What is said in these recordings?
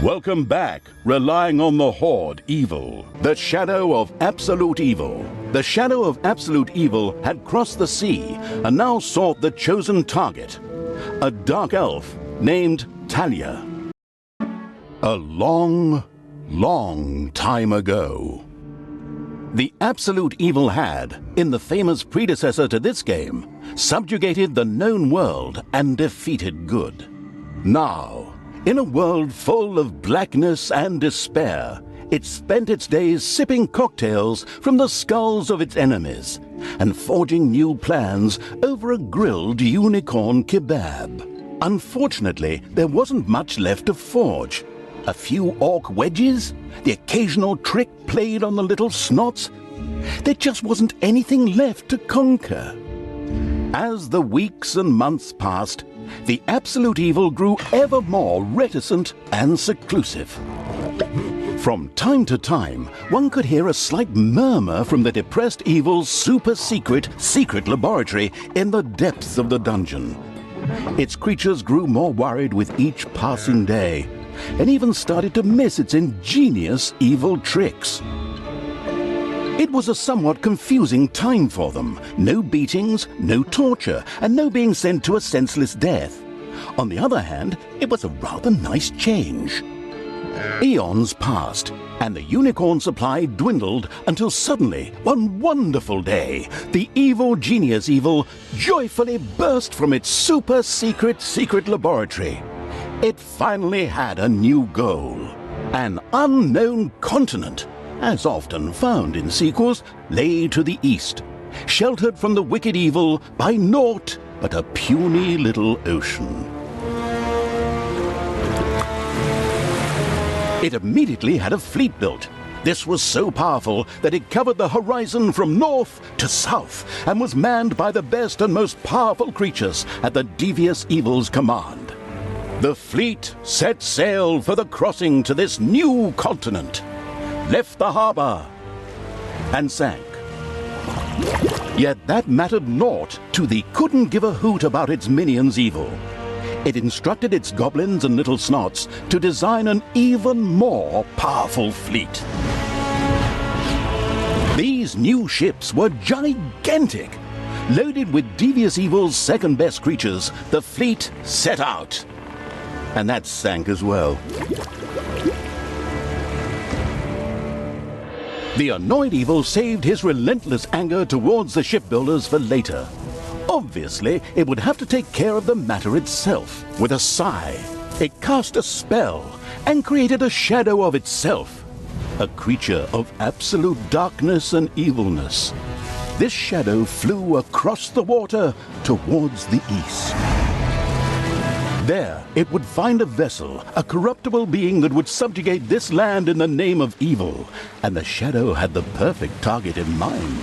Welcome back, relying on the Horde Evil, the shadow of absolute evil. The shadow of absolute evil had crossed the sea and now sought the chosen target, a dark elf named Talia. A long, long time ago, the absolute evil had, in the famous predecessor to this game, subjugated the known world and defeated good. Now, in a world full of blackness and despair, it spent its days sipping cocktails from the skulls of its enemies and forging new plans over a grilled unicorn kebab. Unfortunately, there wasn't much left to forge. A few orc wedges, the occasional trick played on the little snots. There just wasn't anything left to conquer. As the weeks and months passed, the absolute evil grew ever more reticent and seclusive. From time to time, one could hear a slight murmur from the depressed evil's secret laboratory in the depths of the dungeon. Its creatures grew more worried with each passing day, and even started to miss its ingenious evil tricks. It was a somewhat confusing time for them. No beatings, no torture, and no being sent to a senseless death. On the other hand, it was a rather nice change. Eons passed, and the unicorn supply dwindled until suddenly, one wonderful day, the evil genius evil joyfully burst from its secret laboratory. It finally had a new goal. An unknown continent, as often found in sequels, lay to the east, sheltered from the wicked evil by naught but a puny little ocean. It immediately had a fleet built. This was so powerful that it covered the horizon from north to south and was manned by the best and most powerful creatures at the devious evil's command. The fleet set sail for the crossing to this new continent, left the harbor, and sank. Yet that mattered naught to the couldn't give a hoot about its minions evil. It instructed its goblins and little snots to design an even more powerful fleet. These new ships were gigantic. Loaded with devious evil's second-best creatures, the fleet set out. And that sank as well. The annoyed evil saved his relentless anger towards the shipbuilders for later. Obviously, it would have to take care of the matter itself. With a sigh, it cast a spell and created a shadow of itself, a creature of absolute darkness and evilness. This shadow flew across the water towards the east. There, it would find a vessel, a corruptible being that would subjugate this land in the name of evil, and the shadow had the perfect target in mind.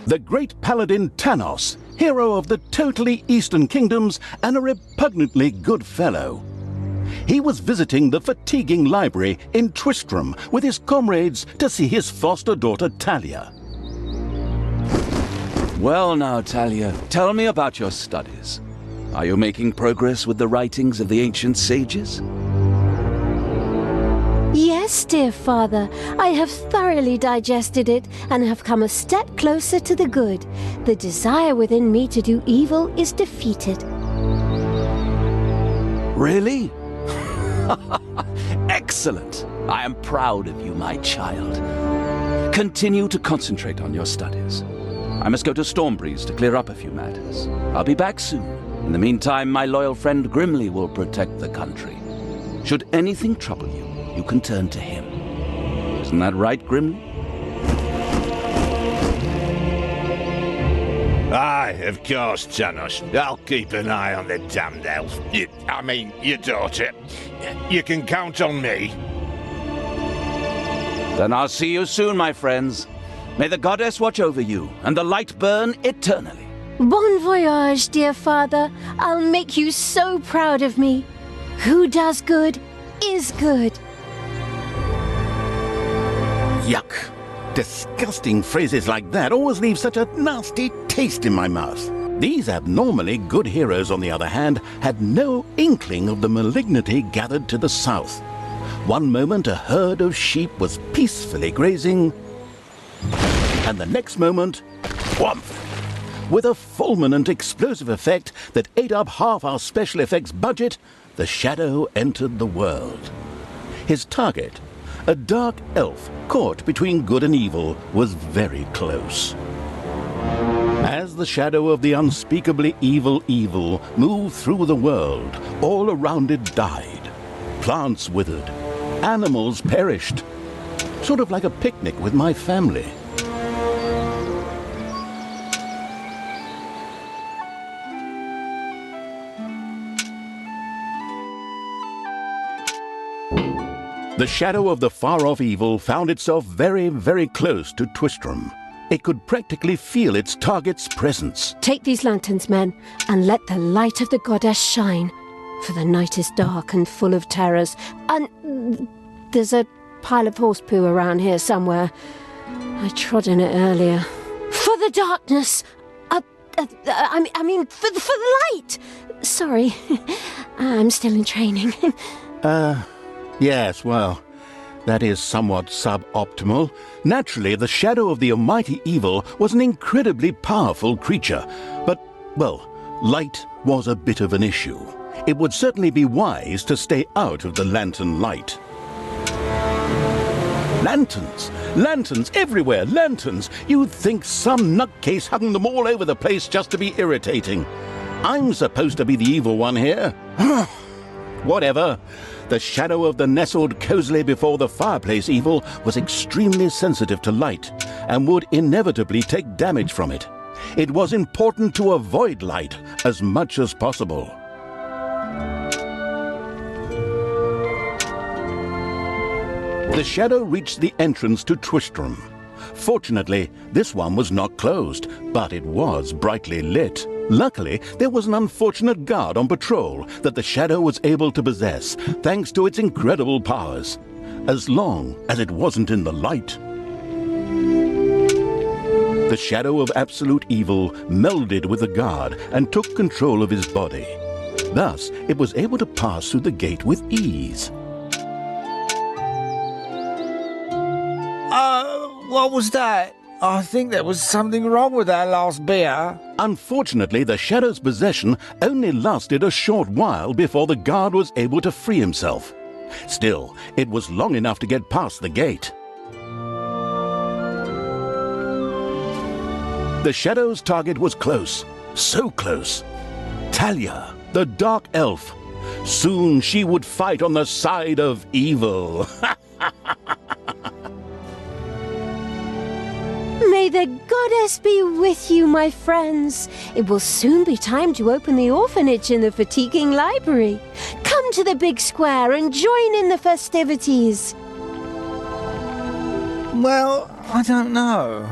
The great paladin Tanos, hero of the totally Eastern Kingdoms and a repugnantly good fellow. He was visiting the fatiguing library in Tristram with his comrades to see his foster daughter Talia. Well now, Talia, tell me about your studies. Are you making progress with the writings of the ancient sages? Yes, dear father, I have thoroughly digested it and have come a step closer to the good. The desire within me to do evil is defeated. Really? Excellent! I am proud of you, my child. Continue to concentrate on your studies. I must go to Stormbreeze to clear up a few matters. I'll be back soon. In the meantime, my loyal friend Grimly will protect the country. Should anything trouble you, you can turn to him. Isn't that right, Grimly? Aye, of course, Tanos. I'll keep an eye on the damned elf. Your daughter. You can count on me. Then I'll see you soon, my friends. May the goddess watch over you, and the light burn eternally. Bon voyage, dear father. I'll make you so proud of me. Who does good is good. Yuck. Disgusting phrases like that always leave such a nasty taste in my mouth. These abnormally good heroes, on the other hand, had no inkling of the malignity gathered to the south. One moment a herd of sheep was peacefully grazing, and the next moment, whomp! With a fulminant explosive effect that ate up half our special effects budget, the Shadow entered the world. His target, a dark elf caught between good and evil, was very close. As the shadow of the unspeakably evil moved through the world, all around it died. Plants withered. Animals perished. Sort of like a picnic with my family. The shadow of the far-off evil found itself very, very close to Twistram. It could practically feel its target's presence. Take these lanterns, men, and let the light of the goddess shine, for the night is dark and full of terrors. And there's a pile of horse poo around here somewhere. I trod in it earlier. For the darkness! I mean, for the light! Sorry, I'm still in training. Yes, well, that is somewhat suboptimal. Naturally, the shadow of the almighty evil was an incredibly powerful creature. But, well, light was a bit of an issue. It would certainly be wise to stay out of the lantern light. Lanterns! Lanterns everywhere! Lanterns! You'd think some nutcase hung them all over the place just to be irritating. I'm supposed to be the evil one here. Whatever. The shadow of the nestled cozily before the fireplace evil was extremely sensitive to light and would inevitably take damage from it. It was important to avoid light as much as possible. The shadow reached the entrance to Twistram. Fortunately, this one was not closed, but it was brightly lit. Luckily, there was an unfortunate guard on patrol that the shadow was able to possess, thanks to its incredible powers, as long as it wasn't in the light. The shadow of absolute evil melded with the guard and took control of his body. Thus, it was able to pass through the gate with ease. What was that? I think there was something wrong with our last beer. Unfortunately, the shadow's possession only lasted a short while before the guard was able to free himself. Still, it was long enough to get past the gate. The shadow's target was close, so close. Talia, the dark elf. Soon she would fight on the side of evil. May the goddess be with you, my friends. It will soon be time to open the orphanage in the fatiguing library. Come to the big square and join in the festivities. Well, I don't know.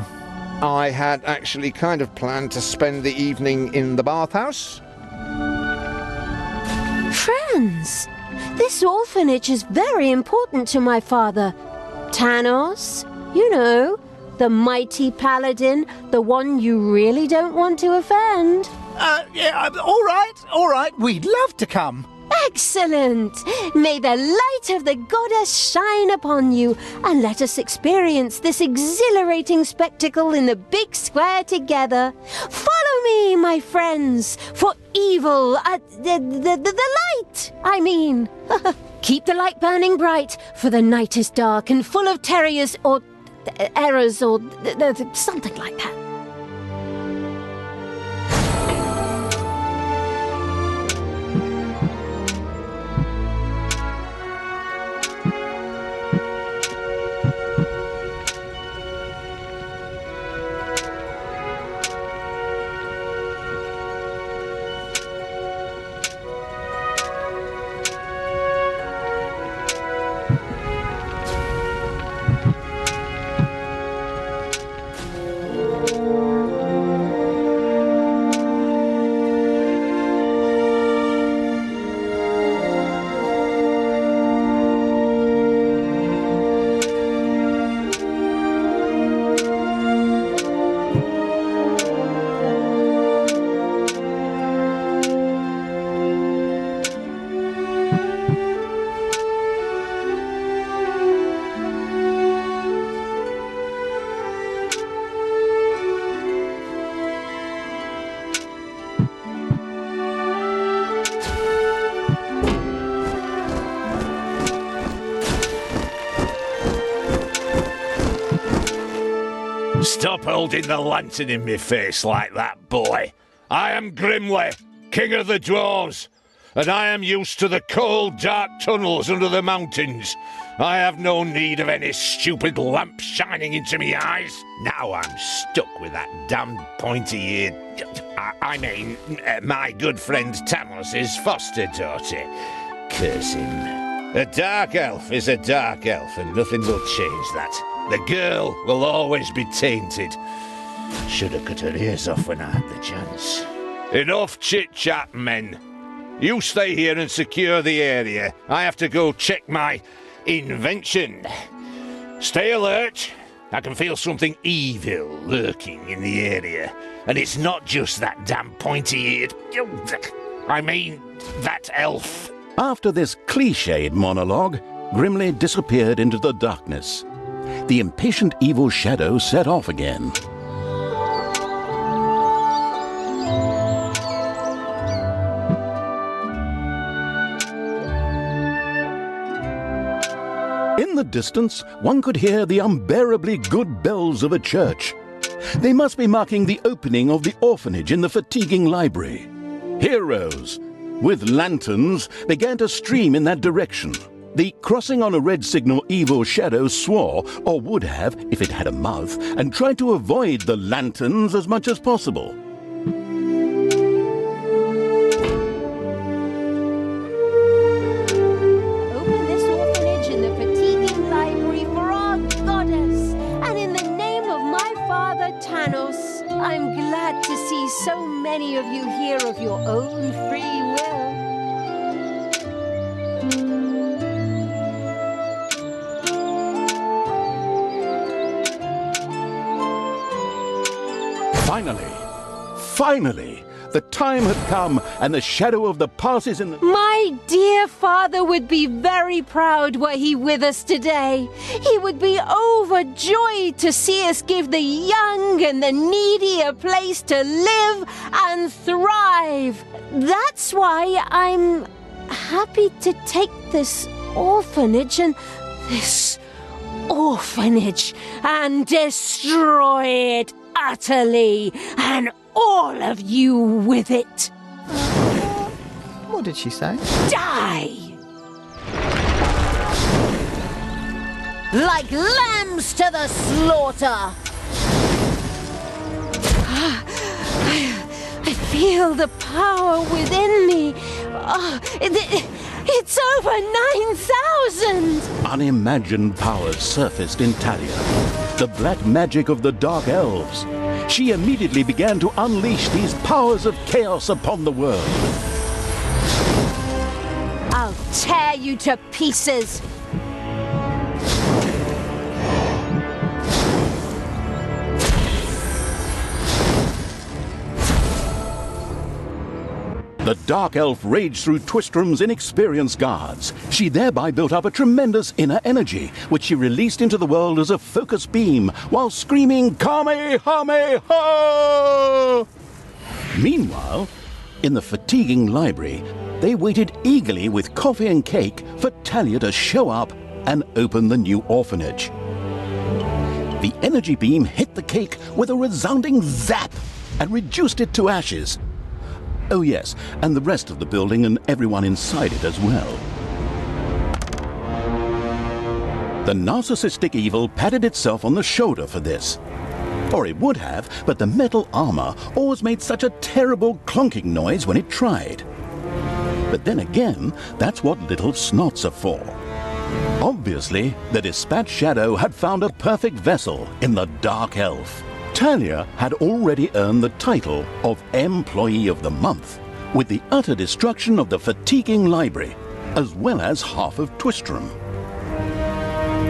I had actually kind of planned to spend the evening in the bathhouse. Friends, this orphanage is very important to my father. Tanos, you know, the mighty paladin, the one you really don't want to offend. Yeah, all right, we'd love to come. Excellent! May the light of the goddess shine upon you, and let us experience this exhilarating spectacle in the big square together. Follow me, my friends, for evil, the light, I mean. Keep the light burning bright, for the night is dark and full of terriers or errors or something like that. Stop holding the lantern in my face like that, boy. I am Grimly, king of the dwarves, and I am used to the cold, dark tunnels under the mountains. I have no need of any stupid lamp shining into me eyes. Now I'm stuck with that damned pointy-eared... my good friend Tanos' foster daughter. Curse him. A dark elf is a dark elf, and nothing will change that. The girl will always be tainted. Should have cut her ears off when I had the chance. Enough chit-chat, men. You stay here and secure the area. I have to go check my invention. Stay alert. I can feel something evil lurking in the area. And it's not just that damn pointy-eared... that elf. After this cliched monologue, Grimly disappeared into the darkness. The impatient evil shadow set off again. In the distance, one could hear the unbearably good bells of a church. They must be marking the opening of the orphanage in the fatiguing library. Heroes with lanterns began to stream in that direction. The crossing on a red signal evil shadow swore, or would have if it had a mouth, and tried to avoid the lanterns as much as possible. Open this orphanage in the fatiguing library for our goddess, and in the name of my father Tanos, I'm glad to see so many of you here of your own free will. Finally, the time had come, and the shadow of the passes in the... My dear father would be very proud were he with us today. He would be overjoyed to see us give the young and the needy a place to live and thrive. That's why I'm happy to take this orphanage and destroy it utterly, and all of you with it. What did she say? Die! Like lambs to the slaughter! I feel the power within me. It's over 9,000! Unimagined powers surfaced in Talia. The black magic of the Dark Elves. She immediately began to unleash these powers of chaos upon the world. I'll tear you to pieces! The Dark Elf raged through Twistrum's inexperienced guards. She thereby built up a tremendous inner energy, which she released into the world as a focus beam, while screaming, Kamehameha! Meanwhile, in the fatiguing library, they waited eagerly with coffee and cake for Talia to show up and open the new orphanage. The energy beam hit the cake with a resounding zap and reduced it to ashes. Oh yes, and the rest of the building and everyone inside it as well. The narcissistic evil patted itself on the shoulder for this. Or it would have, but the metal armor always made such a terrible clonking noise when it tried. But then again, that's what little snots are for. Obviously, the Dispatch Shadow had found a perfect vessel in the Dark Elf. Talia had already earned the title of Employee of the Month, with the utter destruction of the fatiguing library, as well as half of Twistrum.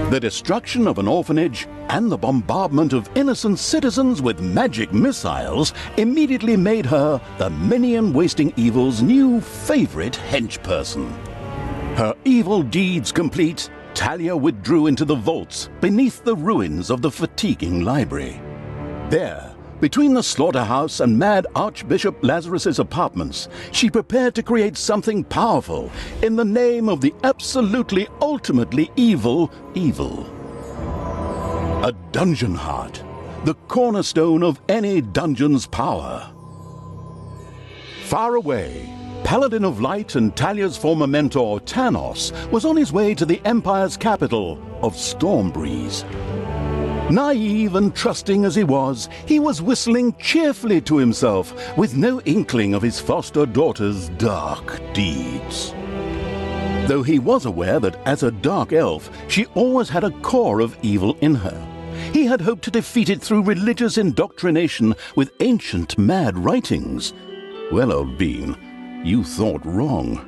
The destruction of an orphanage and the bombardment of innocent citizens with magic missiles immediately made her the minion-wasting evil's new favorite henchperson. Her evil deeds complete, Talia withdrew into the vaults beneath the ruins of the fatiguing library. There, between the slaughterhouse and Mad Archbishop Lazarus's apartments, she prepared to create something powerful in the name of the absolutely ultimately evil. A dungeon heart, the cornerstone of any dungeon's power. Far away, Paladin of Light and Talia's former mentor, Tanos, was on his way to the Empire's capital of Stormbreeze. Naive and trusting as he was whistling cheerfully to himself, with no inkling of his foster daughter's dark deeds. Though he was aware that as a dark elf, she always had a core of evil in her. He had hoped to defeat it through religious indoctrination with ancient mad writings. Well, old bean, you thought wrong.